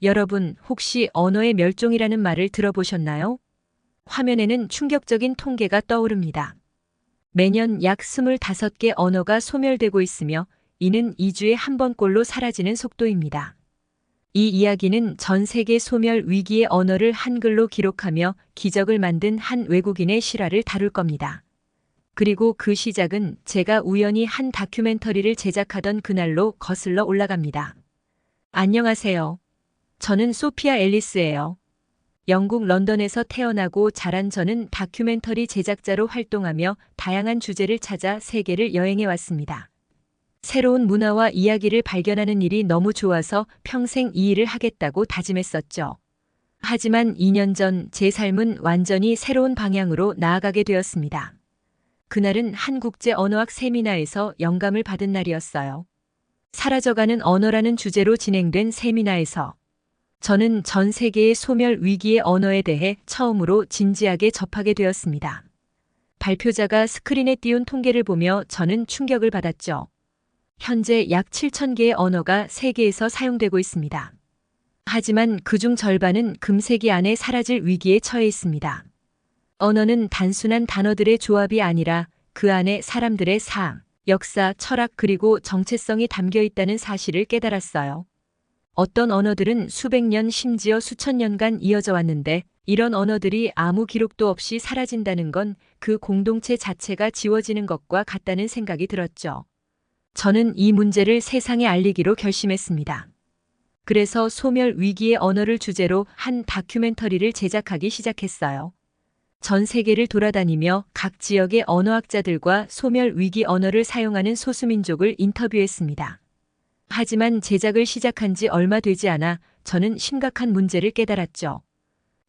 여러분, 혹시 언어의 멸종이라는 말을 들어보셨나요? 화면에는 충격적인 통계가 떠오릅니다. 매년 약 25개 언어가 소멸되고 있으며 이는 2주에 한 번꼴로 사라지는 속도입니다. 이 이야기는 전 세계 소멸 위기의 언어를 한글로 기록하며 기적을 만든 한 외국인의 실화를 다룰 겁니다. 그리고 그 시작은 제가 우연히 한 다큐멘터리를 제작하던 그날로 거슬러 올라갑니다. 안녕하세요. 저는 소피아 앨리스예요. 영국 런던에서 태어나고 자란 저는 다큐멘터리 제작자로 활동하며 다양한 주제를 찾아 세계를 여행해 왔습니다. 새로운 문화와 이야기를 발견하는 일이 너무 좋아서 평생 이 일을 하겠다고 다짐했었죠. 하지만 2년 전 제 삶은 완전히 새로운 방향으로 나아가게 되었습니다. 그날은 한 국제 언어학 세미나에서 영감을 받은 날이었어요. 사라져가는 언어라는 주제로 진행된 세미나에서 저는 전 세계의 소멸 위기의 언어에 대해 처음으로 진지하게 접하게 되었습니다. 발표자가 스크린에 띄운 통계를 보며 저는 충격을 받았죠. 현재 약 7,000개의 언어가 세계에서 사용되고 있습니다. 하지만 그중 절반은 금세기 안에 사라질 위기에 처해 있습니다. 언어는 단순한 단어들의 조합이 아니라 그 안에 사람들의 사랑, 역사, 철학 그리고 정체성이 담겨 있다는 사실을 깨달았어요. 어떤 언어들은 수백 년 심지어 수천 년간 이어져 왔는데 이런 언어들이 아무 기록도 없이 사라진다는 건 그 공동체 자체가 지워지는 것과 같다는 생각이 들었죠. 저는 이 문제를 세상에 알리기로 결심했습니다. 그래서 소멸 위기의 언어를 주제로 한 다큐멘터리를 제작하기 시작했어요. 전 세계를 돌아다니며 각 지역의 언어학자들과 소멸 위기 언어를 사용하는 소수민족을 인터뷰했습니다. 하지만 제작을 시작한 지 얼마 되지 않아 저는 심각한 문제를 깨달았죠.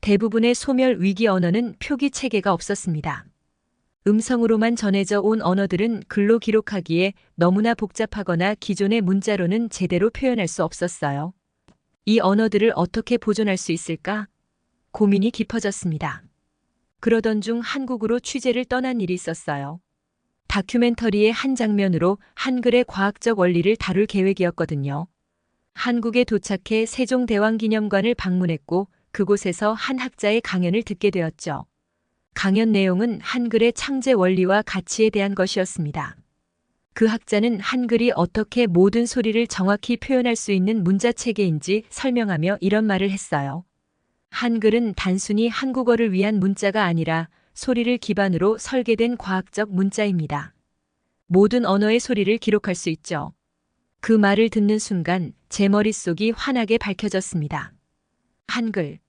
대부분의 소멸 위기 언어는 표기 체계가 없었습니다. 음성으로만 전해져 온 언어들은 글로 기록하기에 너무나 복잡하거나 기존의 문자로는 제대로 표현할 수 없었어요. 이 언어들을 어떻게 보존할 수 있을까? 고민이 깊어졌습니다. 그러던 중 한국으로 취재를 떠난 일이 있었어요. 다큐멘터리의 한 장면으로 한글의 과학적 원리를 다룰 계획이었거든요. 한국에 도착해 세종대왕기념관을 방문했고 그곳에서 한 학자의 강연을 듣게 되었죠. 강연 내용은 한글의 창제 원리와 가치에 대한 것이었습니다. 그 학자는 한글이 어떻게 모든 소리를 정확히 표현할 수 있는 문자 체계인지 설명하며 이런 말을 했어요. 한글은 단순히 한국어를 위한 문자가 아니라 소리를 기반으로 설계된 과학적 문자입니다. 모든 언어의 소리를 기록할 수 있죠. 그 말을 듣는 순간 제 머릿속이 환하게 밝혀졌습니다. 한글.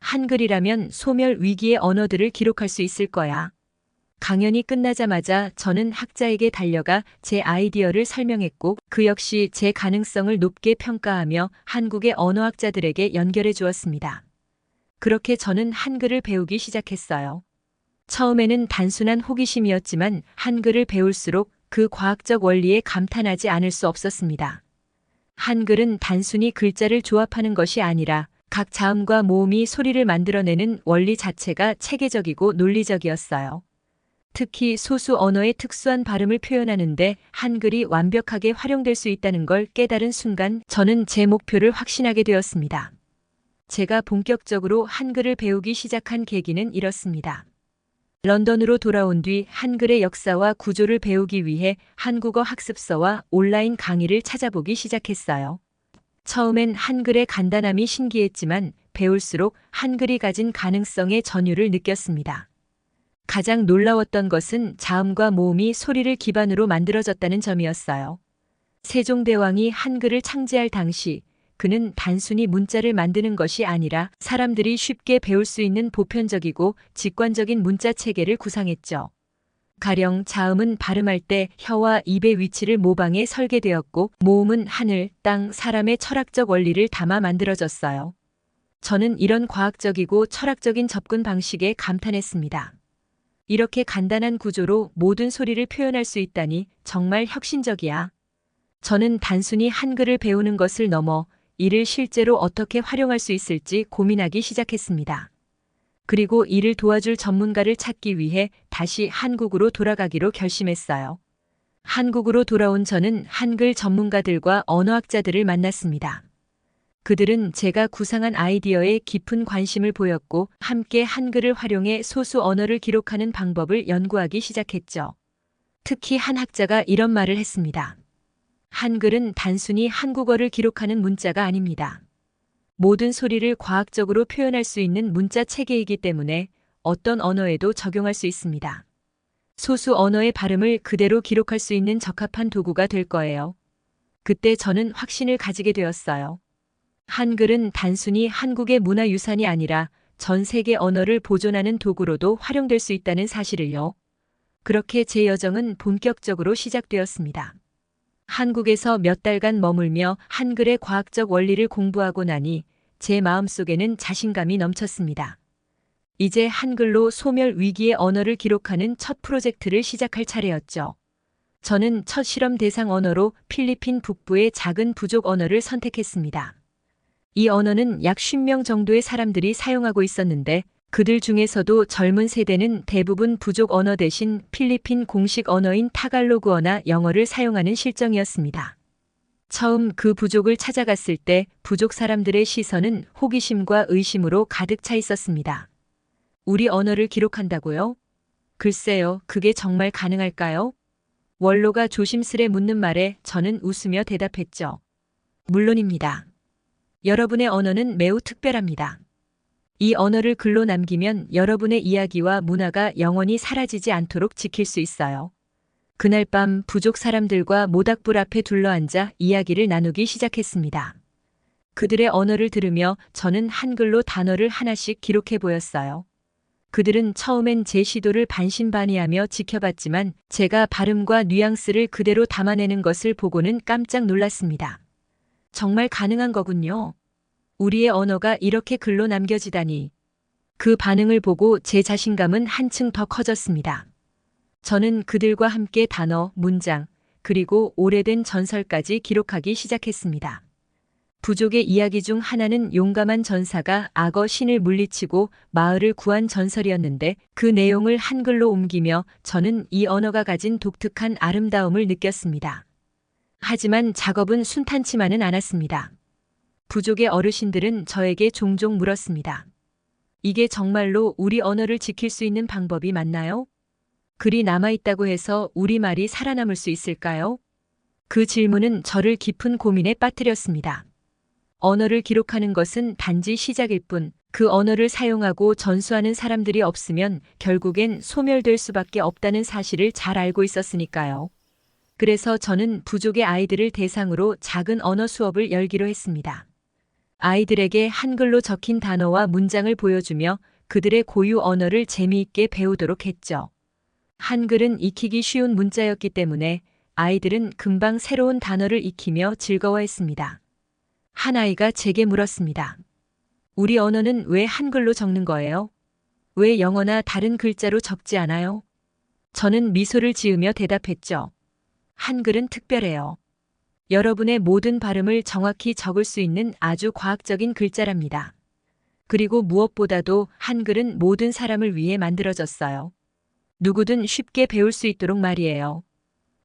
한글이라면 소멸 위기의 언어들을 기록할 수 있을 거야. 강연이 끝나자마자 저는 학자에게 달려가 제 아이디어를 설명했고 그 역시 제 가능성을 높게 평가하며 한국의 언어학자들에게 연결해 주었습니다. 그렇게 저는 한글을 배우기 시작했어요. 처음에는 단순한 호기심이었지만 한글을 배울수록 그 과학적 원리에 감탄하지 않을 수 없었습니다. 한글은 단순히 글자를 조합하는 것이 아니라 각 자음과 모음이 소리를 만들어내는 원리 자체가 체계적이고 논리적이었어요. 특히 소수 언어의 특수한 발음을 표현하는데 한글이 완벽하게 활용될 수 있다는 걸 깨달은 순간 저는 제 목표를 확신하게 되었습니다. 제가 본격적으로 한글을 배우기 시작한 계기는 이렇습니다. 런던으로 돌아온 뒤 한글의 역사와 구조를 배우기 위해 한국어 학습서와 온라인 강의를 찾아보기 시작했어요. 처음엔 한글의 간단함이 신기했지만 배울수록 한글이 가진 가능성의 전율을 느꼈습니다. 가장 놀라웠던 것은 자음과 모음이 소리를 기반으로 만들어졌다는 점이었어요. 세종대왕이 한글을 창제할 당시 그는 단순히 문자를 만드는 것이 아니라 사람들이 쉽게 배울 수 있는 보편적이고 직관적인 문자 체계를 구상했죠. 가령 자음은 발음할 때 혀와 입의 위치를 모방해 설계되었고 모음은 하늘, 땅, 사람의 철학적 원리를 담아 만들어졌어요. 저는 이런 과학적이고 철학적인 접근 방식에 감탄했습니다. 이렇게 간단한 구조로 모든 소리를 표현할 수 있다니 정말 혁신적이야. 저는 단순히 한글을 배우는 것을 넘어 이를 실제로 어떻게 활용할 수 있을지 고민하기 시작했습니다. 그리고 이를 도와줄 전문가를 찾기 위해 다시 한국으로 돌아가기로 결심했어요. 한국으로 돌아온 저는 한글 전문가들과 언어학자들을 만났습니다. 그들은 제가 구상한 아이디어에 깊은 관심을 보였고 함께 한글을 활용해 소수 언어를 기록하는 방법을 연구하기 시작했죠. 특히 한 학자가 이런 말을 했습니다. 한글은 단순히 한국어를 기록하는 문자가 아닙니다. 모든 소리를 과학적으로 표현할 수 있는 문자 체계이기 때문에 어떤 언어에도 적용할 수 있습니다. 소수 언어의 발음을 그대로 기록할 수 있는 적합한 도구가 될 거예요. 그때 저는 확신을 가지게 되었어요. 한글은 단순히 한국의 문화유산이 아니라 전 세계 언어를 보존하는 도구로도 활용될 수 있다는 사실을요. 그렇게 제 여정은 본격적으로 시작되었습니다. 한국에서 몇 달간 머물며 한글의 과학적 원리를 공부하고 나니 제 마음속에는 자신감이 넘쳤습니다. 이제 한글로 소멸 위기의 언어를 기록하는 첫 프로젝트를 시작할 차례였죠. 저는 첫 실험 대상 언어로 필리핀 북부의 작은 부족 언어를 선택했습니다. 이 언어는 약 50명 정도의 사람들이 사용하고 있었는데 그들 중에서도 젊은 세대는 대부분 부족 언어 대신 필리핀 공식 언어인 타갈로그어나 영어를 사용하는 실정이었습니다. 처음 그 부족을 찾아갔을 때 부족 사람들의 시선은 호기심과 의심으로 가득 차 있었습니다. 우리 언어를 기록한다고요? 글쎄요, 그게 정말 가능할까요? 원로가 조심스레 묻는 말에 저는 웃으며 대답했죠. 물론입니다. 여러분의 언어는 매우 특별합니다. 이 언어를 글로 남기면 여러분의 이야기와 문화가 영원히 사라지지 않도록 지킬 수 있어요. 그날 밤 부족 사람들과 모닥불 앞에 둘러앉아 이야기를 나누기 시작했습니다. 그들의 언어를 들으며 저는 한글로 단어를 하나씩 기록해 보였어요. 그들은 처음엔 제 시도를 반신반의하며 지켜봤지만 제가 발음과 뉘앙스를 그대로 담아내는 것을 보고는 깜짝 놀랐습니다. 정말 가능한 거군요. 우리의 언어가 이렇게 글로 남겨지다니. 그 반응을 보고 제 자신감은 한층 더 커졌습니다. 저는 그들과 함께 단어, 문장, 그리고 오래된 전설까지 기록하기 시작했습니다. 부족의 이야기 중 하나는 용감한 전사가 악어 신을 물리치고 마을을 구한 전설이었는데 그 내용을 한글로 옮기며 저는 이 언어가 가진 독특한 아름다움을 느꼈습니다. 하지만 작업은 순탄치만은 않았습니다. 부족의 어르신들은 저에게 종종 물었습니다. 이게 정말로 우리 언어를 지킬 수 있는 방법이 맞나요? 글이 남아있다고 해서 우리말이 살아남을 수 있을까요? 그 질문은 저를 깊은 고민에 빠뜨렸습니다. 언어를 기록하는 것은 단지 시작일 뿐, 그 언어를 사용하고 전수하는 사람들이 없으면 결국엔 소멸될 수밖에 없다는 사실을 잘 알고 있었으니까요. 그래서 저는 부족의 아이들을 대상으로 작은 언어 수업을 열기로 했습니다. 아이들에게 한글로 적힌 단어와 문장을 보여주며 그들의 고유 언어를 재미있게 배우도록 했죠. 한글은 익히기 쉬운 문자였기 때문에 아이들은 금방 새로운 단어를 익히며 즐거워했습니다. 한 아이가 제게 물었습니다. 우리 언어는 왜 한글로 적는 거예요? 왜 영어나 다른 글자로 적지 않아요? 저는 미소를 지으며 대답했죠. 한글은 특별해요. 여러분의 모든 발음을 정확히 적을 수 있는 아주 과학적인 글자랍니다. 그리고 무엇보다도 한글은 모든 사람을 위해 만들어졌어요. 누구든 쉽게 배울 수 있도록 말이에요.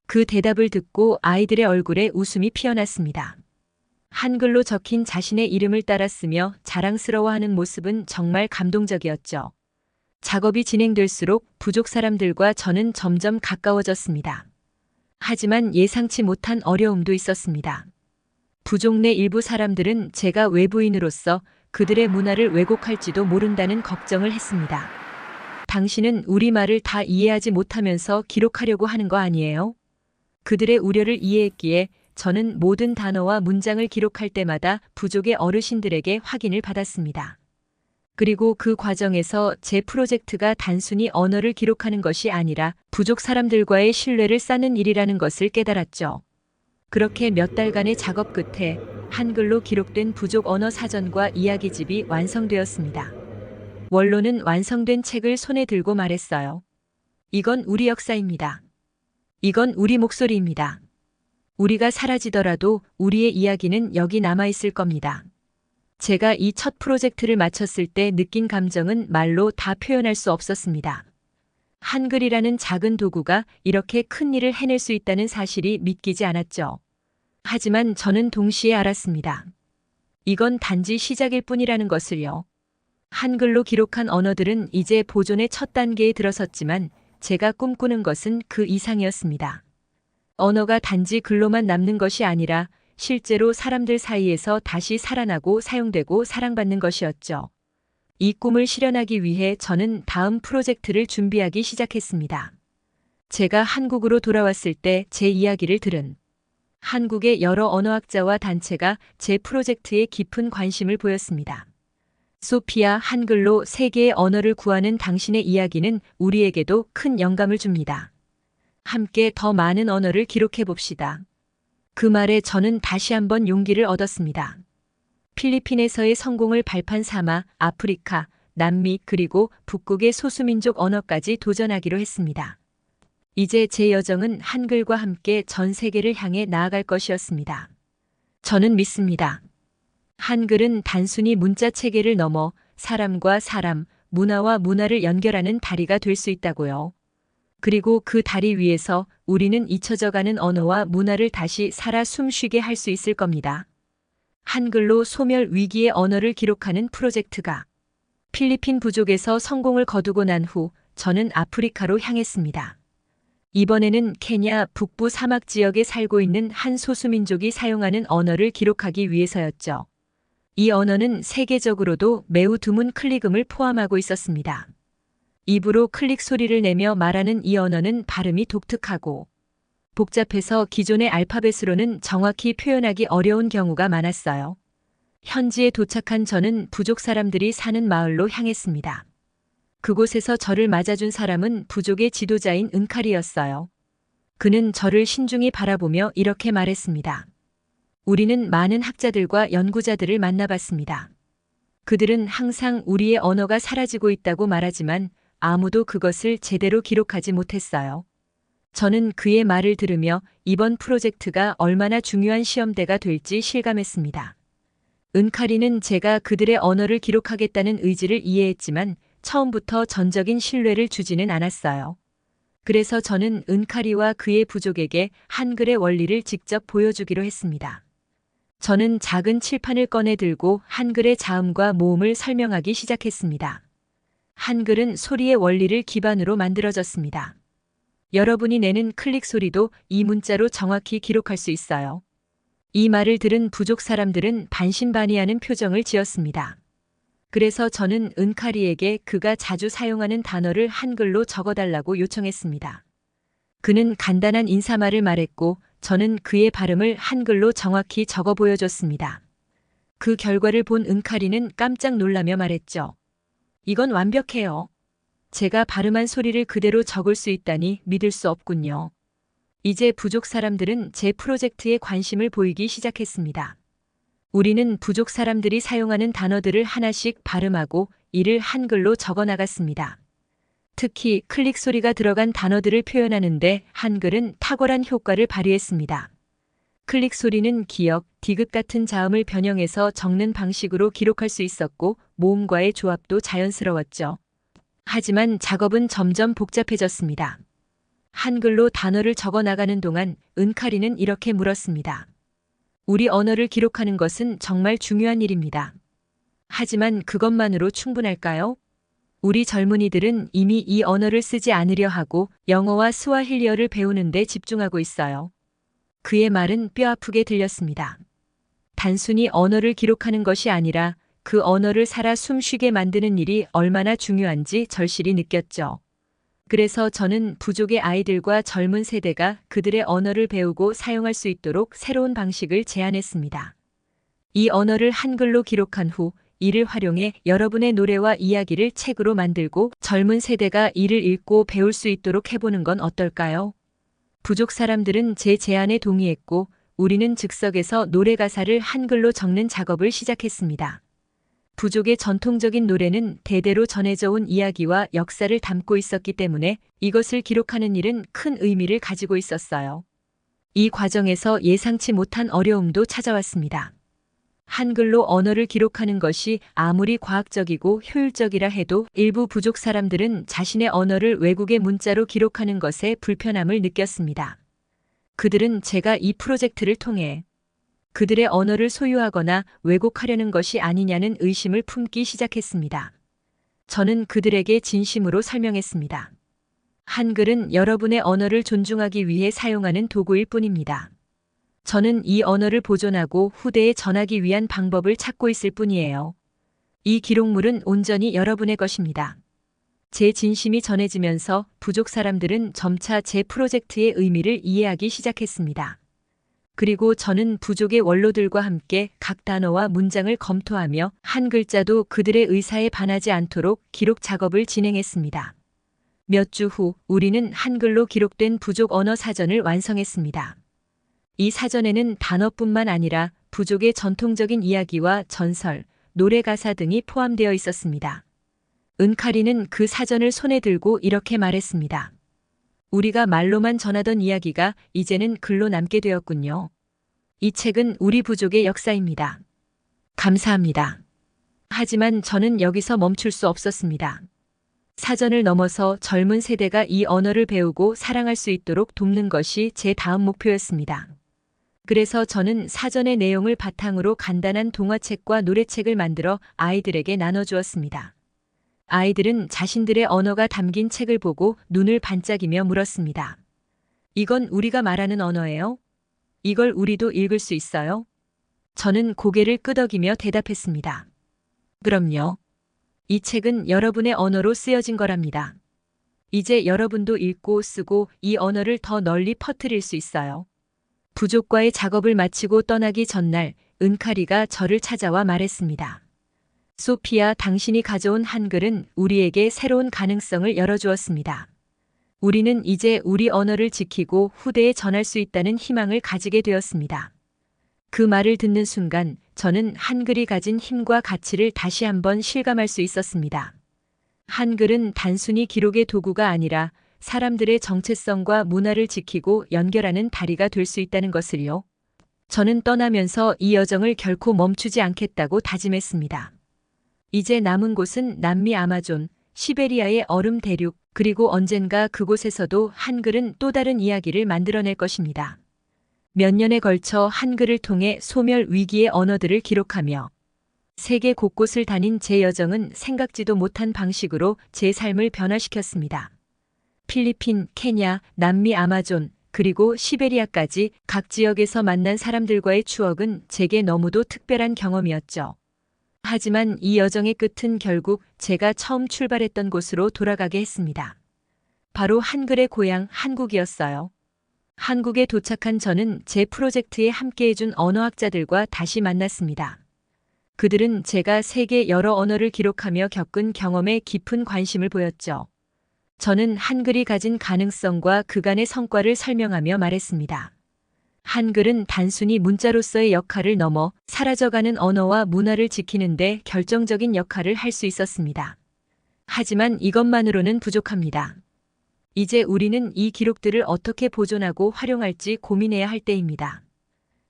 그 대답을 듣고 아이들의 얼굴에 웃음이 피어났습니다. 한글로 적힌 자신의 이름을 따라 쓰며 자랑스러워하는 모습은 정말 감동적이었죠. 작업이 진행될수록 부족 사람들과 저는 점점 가까워졌습니다. 하지만 예상치 못한 어려움도 있었습니다. 부족 내 일부 사람들은 제가 외부인으로서 그들의 문화를 왜곡할지도 모른다는 걱정을 했습니다. 당신은 우리말을 다 이해하지 못하면서 기록하려고 하는 거 아니에요? 그들의 우려를 이해했기에 저는 모든 단어와 문장을 기록할 때마다 부족의 어르신들에게 확인을 받았습니다. 그리고 그 과정에서 제 프로젝트가 단순히 언어를 기록하는 것이 아니라 부족 사람들과의 신뢰를 쌓는 일이라는 것을 깨달았죠. 그렇게 몇 달간의 작업 끝에 한글로 기록된 부족 언어 사전과 이야기집이 완성되었습니다. 원로는 완성된 책을 손에 들고 말했어요. 이건 우리 역사입니다. 이건 우리 목소리입니다. 우리가 사라지더라도 우리의 이야기는 여기 남아있을 겁니다. 제가 이 첫 프로젝트를 마쳤을 때 느낀 감정은 말로 다 표현할 수 없었습니다. 한글이라는 작은 도구가 이렇게 큰 일을 해낼 수 있다는 사실이 믿기지 않았죠. 하지만 저는 동시에 알았습니다. 이건 단지 시작일 뿐이라는 것을요. 한글로 기록한 언어들은 이제 보존의 첫 단계에 들어섰지만 제가 꿈꾸는 것은 그 이상이었습니다. 언어가 단지 글로만 남는 것이 아니라 실제로 사람들 사이에서 다시 살아나고 사용되고 사랑받는 것이었죠. 이 꿈을 실현하기 위해 저는 다음 프로젝트를 준비하기 시작했습니다. 제가 한국으로 돌아왔을 때 제 이야기를 들은 한국의 여러 언어학자와 단체가 제 프로젝트에 깊은 관심을 보였습니다. 소피아, 한글로 세계의 언어를 구하는 당신의 이야기는 우리에게도 큰 영감을 줍니다. 함께 더 많은 언어를 기록해 봅시다. 그 말에 저는 다시 한번 용기를 얻었습니다. 필리핀에서의 성공을 발판 삼아 아프리카, 남미 그리고 북극의 소수민족 언어까지 도전하기로 했습니다. 이제 제 여정은 한글과 함께 전 세계를 향해 나아갈 것이었습니다. 저는 믿습니다. 한글은 단순히 문자 체계를 넘어 사람과 사람, 문화와 문화를 연결하는 다리가 될 수 있다고요. 그리고 그 다리 위에서 우리는 잊혀져가는 언어와 문화를 다시 살아 숨쉬게 할 수 있을 겁니다. 한글로 소멸 위기의 언어를 기록하는 프로젝트가 필리핀 부족에서 성공을 거두고 난 후 저는 아프리카로 향했습니다. 이번에는 케냐 북부 사막 지역에 살고 있는 한 소수민족이 사용하는 언어를 기록하기 위해서였죠. 이 언어는 세계적으로도 매우 드문 클릭음을 포함하고 있었습니다. 입으로 클릭 소리를 내며 말하는 이 언어는 발음이 독특하고 복잡해서 기존의 알파벳으로는 정확히 표현하기 어려운 경우가 많았어요. 현지에 도착한 저는 부족 사람들이 사는 마을로 향했습니다. 그곳에서 저를 맞아준 사람은 부족의 지도자인 은칼이었어요. 그는 저를 신중히 바라보며 이렇게 말했습니다. 우리는 많은 학자들과 연구자들을 만나봤습니다. 그들은 항상 우리의 언어가 사라지고 있다고 말하지만 아무도 그것을 제대로 기록하지 못했어요. 저는 그의 말을 들으며 이번 프로젝트가 얼마나 중요한 시험대가 될지 실감했습니다. 은칼이는 제가 그들의 언어를 기록하겠다는 의지를 이해했지만 처음부터 전적인 신뢰를 주지는 않았어요. 그래서 저는 은칼이와 그의 부족에게 한글의 원리를 직접 보여주기로 했습니다. 저는 작은 칠판을 꺼내 들고 한글의 자음과 모음을 설명하기 시작했습니다. 한글은 소리의 원리를 기반으로 만들어졌습니다. 여러분이 내는 클릭 소리도 이 문자로 정확히 기록할 수 있어요. 이 말을 들은 부족 사람들은 반신반의하는 표정을 지었습니다. 그래서 저는 은칼이에게 그가 자주 사용하는 단어를 한글로 적어달라고 요청했습니다. 그는 간단한 인사말을 말했고 저는 그의 발음을 한글로 정확히 적어 보여줬습니다. 그 결과를 본 은칼이는 깜짝 놀라며 말했죠. 이건 완벽해요. 제가 발음한 소리를 그대로 적을 수 있다니 믿을 수 없군요. 이제 부족 사람들은 제 프로젝트에 관심을 보이기 시작했습니다. 우리는 부족 사람들이 사용하는 단어들을 하나씩 발음하고 이를 한글로 적어 나갔습니다. 특히 클릭 소리가 들어간 단어들을 표현하는데 한글은 탁월한 효과를 발휘했습니다. 클릭 소리는 기역, 디귿 같은 자음을 변형해서 적는 방식으로 기록할 수 있었고 모음과의 조합도 자연스러웠죠. 하지만 작업은 점점 복잡해졌습니다. 한글로 단어를 적어 나가는 동안 은칼이는 이렇게 물었습니다. 우리 언어를 기록하는 것은 정말 중요한 일입니다. 하지만 그것만으로 충분할까요? 우리 젊은이들은 이미 이 언어를 쓰지 않으려 하고 영어와 스와힐리어를 배우는 데 집중하고 있어요. 그의 말은 뼈아프게 들렸습니다. 단순히 언어를 기록하는 것이 아니라 그 언어를 살아 숨쉬게 만드는 일이 얼마나 중요한지 절실히 느꼈죠. 그래서 저는 부족의 아이들과 젊은 세대가 그들의 언어를 배우고 사용할 수 있도록 새로운 방식을 제안했습니다. 이 언어를 한글로 기록한 후 이를 활용해 여러분의 노래와 이야기를 책으로 만들고 젊은 세대가 이를 읽고 배울 수 있도록 해보는 건 어떨까요? 부족 사람들은 제 제안에 동의했고 우리는 즉석에서 노래 가사를 한글로 적는 작업을 시작했습니다. 부족의 전통적인 노래는 대대로 전해져 온 이야기와 역사를 담고 있었기 때문에 이것을 기록하는 일은 큰 의미를 가지고 있었어요. 이 과정에서 예상치 못한 어려움도 찾아왔습니다. 한글로 언어를 기록하는 것이 아무리 과학적이고 효율적이라 해도 일부 부족 사람들은 자신의 언어를 외국의 문자로 기록하는 것에 불편함을 느꼈습니다. 그들은 제가 이 프로젝트를 통해 그들의 언어를 소유하거나 왜곡하려는 것이 아니냐는 의심을 품기 시작했습니다. 저는 그들에게 진심으로 설명했습니다. 한글은 여러분의 언어를 존중하기 위해 사용하는 도구일 뿐입니다. 저는 이 언어를 보존하고 후대에 전하기 위한 방법을 찾고 있을 뿐이에요. 이 기록물은 온전히 여러분의 것입니다. 제 진심이 전해지면서 부족 사람들은 점차 제 프로젝트의 의미를 이해하기 시작했습니다. 그리고 저는 부족의 원로들과 함께 각 단어와 문장을 검토하며 한 글자도 그들의 의사에 반하지 않도록 기록 작업을 진행했습니다. 몇 주 후 우리는 한글로 기록된 부족 언어 사전을 완성했습니다. 이 사전에는 단어뿐만 아니라 부족의 전통적인 이야기와 전설, 노래 가사 등이 포함되어 있었습니다. 은카리는 그 사전을 손에 들고 이렇게 말했습니다. 우리가 말로만 전하던 이야기가 이제는 글로 남게 되었군요. 이 책은 우리 부족의 역사입니다. 감사합니다. 하지만 저는 여기서 멈출 수 없었습니다. 사전을 넘어서 젊은 세대가 이 언어를 배우고 사랑할 수 있도록 돕는 것이 제 다음 목표였습니다. 그래서 저는 사전의 내용을 바탕으로 간단한 동화책과 노래책을 만들어 아이들에게 나눠주었습니다. 아이들은 자신들의 언어가 담긴 책을 보고 눈을 반짝이며 물었습니다. 이건 우리가 말하는 언어예요? 이걸 우리도 읽을 수 있어요? 저는 고개를 끄덕이며 대답했습니다. 그럼요. 이 책은 여러분의 언어로 쓰여진 거랍니다. 이제 여러분도 읽고 쓰고 이 언어를 더 널리 퍼뜨릴 수 있어요. 부족과의 작업을 마치고 떠나기 전날 은카리가 저를 찾아와 말했습니다. 소피아, 당신이 가져온 한글은 우리에게 새로운 가능성을 열어주었습니다. 우리는 이제 우리 언어를 지키고 후대에 전할 수 있다는 희망을 가지게 되었습니다. 그 말을 듣는 순간 저는 한글이 가진 힘과 가치를 다시 한번 실감할 수 있었습니다. 한글은 단순히 기록의 도구가 아니라 사람들의 정체성과 문화를 지키고 연결하는 다리가 될 수 있다는 것을요. 저는 떠나면서 이 여정을 결코 멈추지 않겠다고 다짐했습니다. 이제 남은 곳은 남미 아마존, 시베리아의 얼음 대륙, 그리고 언젠가 그곳에서도 한글은 또 다른 이야기를 만들어낼 것입니다. 몇 년에 걸쳐 한글을 통해 소멸 위기의 언어들을 기록하며 세계 곳곳을 다닌 제 여정은 생각지도 못한 방식으로 제 삶을 변화시켰습니다. 필리핀, 케냐, 남미 아마존, 그리고 시베리아까지 각 지역에서 만난 사람들과의 추억은 제게 너무도 특별한 경험이었죠. 하지만 이 여정의 끝은 결국 제가 처음 출발했던 곳으로 돌아가게 했습니다. 바로 한글의 고향 한국이었어요. 한국에 도착한 저는 제 프로젝트에 함께해준 언어학자들과 다시 만났습니다. 그들은 제가 세계 여러 언어를 기록하며 겪은 경험에 깊은 관심을 보였죠. 저는 한글이 가진 가능성과 그간의 성과를 설명하며 말했습니다. 한글은 단순히 문자로서의 역할을 넘어 사라져가는 언어와 문화를 지키는 데 결정적인 역할을 할 수 있었습니다. 하지만 이것만으로는 부족합니다. 이제 우리는 이 기록들을 어떻게 보존하고 활용할지 고민해야 할 때입니다.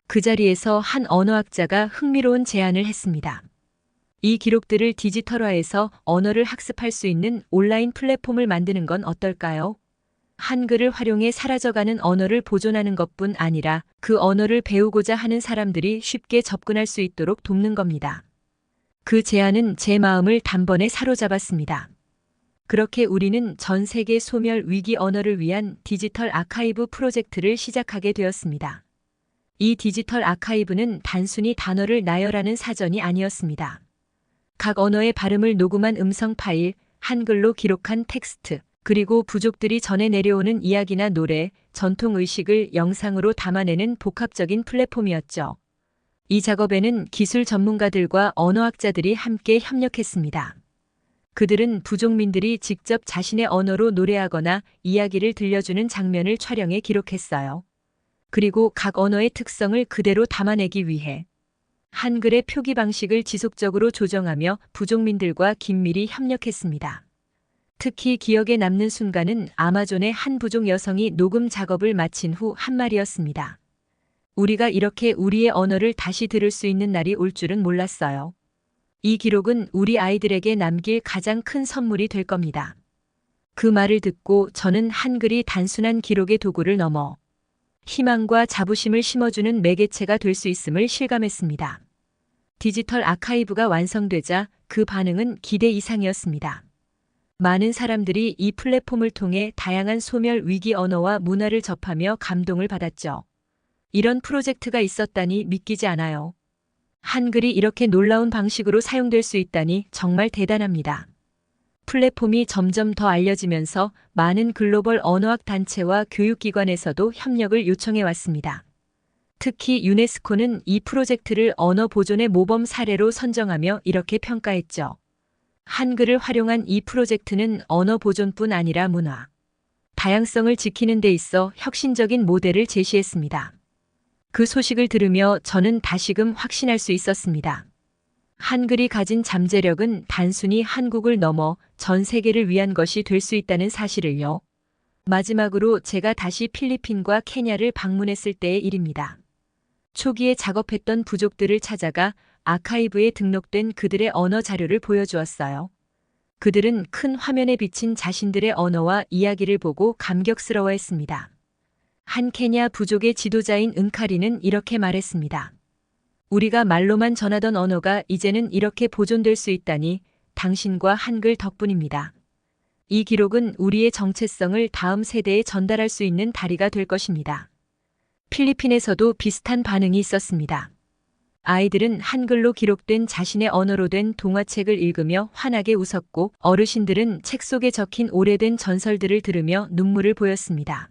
그 자리에서 한 언어학자가 흥미로운 제안을 했습니다. 이 기록들을 디지털화해서 언어를 학습할 수 있는 온라인 플랫폼을 만드는 건 어떨까요? 한글을 활용해 사라져가는 언어를 보존하는 것뿐 아니라 그 언어를 배우고자 하는 사람들이 쉽게 접근할 수 있도록 돕는 겁니다. 그 제안은 제 마음을 단번에 사로잡았습니다. 그렇게 우리는 전 세계 소멸 위기 언어를 위한 디지털 아카이브 프로젝트를 시작하게 되었습니다. 이 디지털 아카이브는 단순히 단어를 나열하는 사전이 아니었습니다. 각 언어의 발음을 녹음한 음성 파일, 한글로 기록한 텍스트, 그리고 부족들이 전해 내려오는 이야기나 노래, 전통의식을 영상으로 담아내는 복합적인 플랫폼이었죠. 이 작업에는 기술 전문가들과 언어학자들이 함께 협력했습니다. 그들은 부족민들이 직접 자신의 언어로 노래하거나 이야기를 들려주는 장면을 촬영해 기록했어요. 그리고 각 언어의 특성을 그대로 담아내기 위해 한글의 표기 방식을 지속적으로 조정하며 부족민들과 긴밀히 협력했습니다. 특히 기억에 남는 순간은 아마존의 한 부족 여성이 녹음 작업을 마친 후 한 말이었습니다. 우리가 이렇게 우리의 언어를 다시 들을 수 있는 날이 올 줄은 몰랐어요. 이 기록은 우리 아이들에게 남길 가장 큰 선물이 될 겁니다. 그 말을 듣고 저는 한글이 단순한 기록의 도구를 넘어 희망과 자부심을 심어주는 매개체가 될 수 있음을 실감했습니다. 디지털 아카이브가 완성되자 그 반응은 기대 이상이었습니다. 많은 사람들이 이 플랫폼을 통해 다양한 소멸 위기 언어와 문화를 접하며 감동을 받았죠. 이런 프로젝트가 있었다니 믿기지 않아요. 한글이 이렇게 놀라운 방식으로 사용될 수 있다니 정말 대단합니다. 플랫폼이 점점 더 알려지면서 많은 글로벌 언어학 단체와 교육기관에서도 협력을 요청해 왔습니다. 특히 유네스코는 이 프로젝트를 언어 보존의 모범 사례로 선정하며 이렇게 평가했죠. 한글을 활용한 이 프로젝트는 언어 보존뿐 아니라 문화, 다양성을 지키는 데 있어 혁신적인 모델을 제시했습니다. 그 소식을 들으며 저는 다시금 확신할 수 있었습니다. 한글이 가진 잠재력은 단순히 한국을 넘어 전 세계를 위한 것이 될 수 있다는 사실을요. 마지막으로 제가 다시 필리핀과 케냐를 방문했을 때의 일입니다. 초기에 작업했던 부족들을 찾아가 아카이브에 등록된 그들의 언어 자료를 보여주었어요. 그들은 큰 화면에 비친 자신들의 언어와 이야기를 보고 감격스러워했습니다. 한 케냐 부족의 지도자인 은카리는 이렇게 말했습니다. 우리가 말로만 전하던 언어가 이제는 이렇게 보존될 수 있다니 당신과 한글 덕분입니다. 이 기록은 우리의 정체성을 다음 세대에 전달할 수 있는 다리가 될 것입니다. 필리핀에서도 비슷한 반응이 있었습니다. 아이들은 한글로 기록된 자신의 언어로 된 동화책을 읽으며 환하게 웃었고 어르신들은 책 속에 적힌 오래된 전설들을 들으며 눈물을 보였습니다.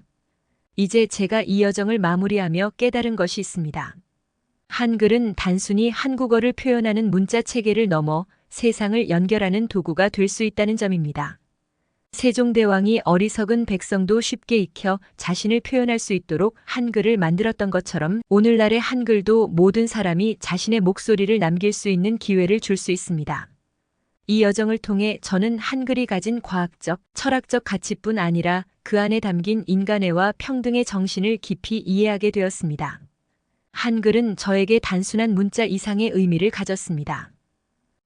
이제 제가 이 여정을 마무리하며 깨달은 것이 있습니다. 한글은 단순히 한국어를 표현하는 문자 체계를 넘어 세상을 연결하는 도구가 될 수 있다는 점입니다. 세종대왕이 어리석은 백성도 쉽게 익혀 자신을 표현할 수 있도록 한글을 만들었던 것처럼 오늘날의 한글도 모든 사람이 자신의 목소리를 남길 수 있는 기회를 줄 수 있습니다. 이 여정을 통해 저는 한글이 가진 과학적, 철학적 가치뿐 아니라 그 안에 담긴 인간애와 평등의 정신을 깊이 이해하게 되었습니다. 한글은 저에게 단순한 문자 이상의 의미를 가졌습니다.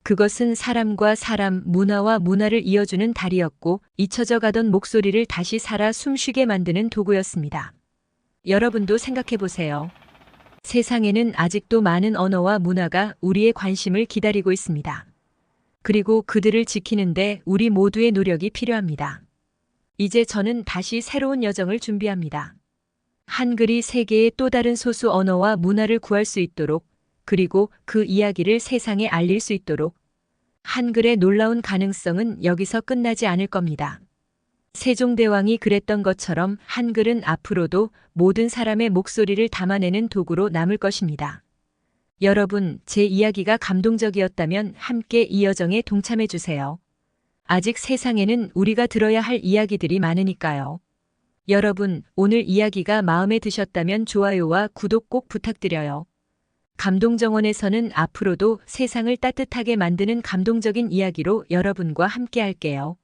그것은 사람과 사람, 문화와 문화를 이어주는 다리였고 잊혀져 가던 목소리를 다시 살아 숨쉬게 만드는 도구였습니다. 여러분도 생각해 보세요. 세상에는 아직도 많은 언어와 문화가 우리의 관심을 기다리고 있습니다. 그리고 그들을 지키는데 우리 모두의 노력이 필요합니다. 이제 저는 다시 새로운 여정을 준비합니다. 한글이 세계의 또 다른 소수 언어와 문화를 구할 수 있도록, 그리고 그 이야기를 세상에 알릴 수 있도록. 한글의 놀라운 가능성은 여기서 끝나지 않을 겁니다. 세종대왕이 그랬던 것처럼 한글은 앞으로도 모든 사람의 목소리를 담아내는 도구로 남을 것입니다. 여러분, 제 이야기가 감동적이었다면 함께 이 여정에 동참해 주세요. 아직 세상에는 우리가 들어야 할 이야기들이 많으니까요. 여러분, 오늘 이야기가 마음에 드셨다면 좋아요와 구독 꼭 부탁드려요. 감동정원에서는 앞으로도 세상을 따뜻하게 만드는 감동적인 이야기로 여러분과 함께 할게요.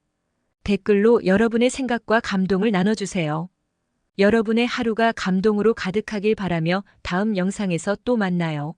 댓글로 여러분의 생각과 감동을 나눠주세요. 여러분의 하루가 감동으로 가득하길 바라며 다음 영상에서 또 만나요.